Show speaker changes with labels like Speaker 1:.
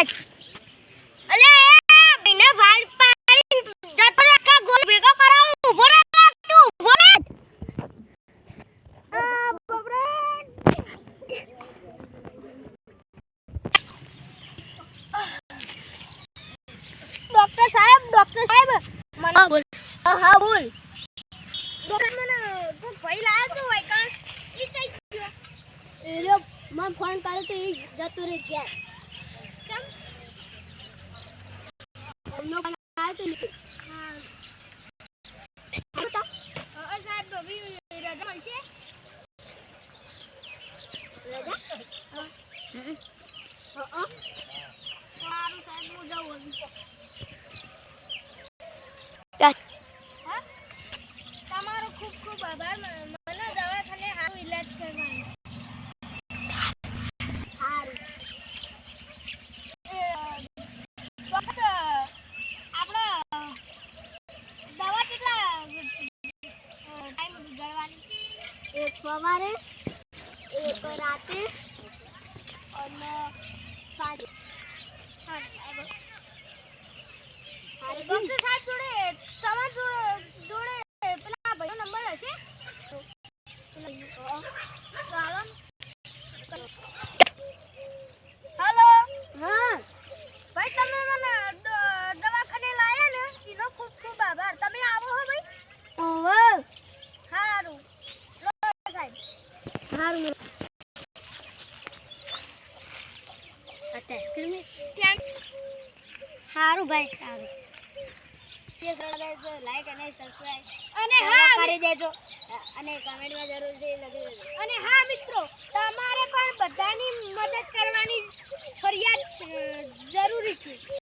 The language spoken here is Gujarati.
Speaker 1: અલે ભાઈને વાળ પાડી જતો રે કા ગોલ ભેગો કરાવું ઉભો રે તું ઉભો રે આ બબરે ડોક્ટર સાહેબ મને બોલ હા બોલ ડોક્ટર મને કોઈ ભાઈ લાવ્યો તો હોય કાં ઈ થઈ ગયો એલો મને ફોન કર્યો તો ઈ જતો રે ગયા કેમ અમનો આવ્યો તો હા સાહેબ બબી રજા મળશે રજા સારું સાહેબ હું જાઉં તમારો ખૂબ ખૂબ આભાર મને દવાખાને સારું ઈલાજ કરવાનો સારું આપણે દવા કેટલા ટાઈમ ગળવાની એક સવારે એક રાતે અને સાંજે ડોક્ટર સાહેબ જોડે તમારા જોડે પેલા ભાઈનો નંબર હશે હેલો હા ભાઈ તમે મને દવાખાને લાયા ને એનો ખૂબ ખૂબ આભાર તમે આવો હો ભાઈ ઓહો સારું સાહેબ સારું સારું ભાઈ સારું લાઈક અને સબસ્ક્રાઇબ અને હા કરી દેજો અને કમેન્ટમાં જરૂરથી લખી દેજો અને હા મિત્રો તમારે પણ બધાની મદદ કરવાની ફરિયાદ જરૂરી છે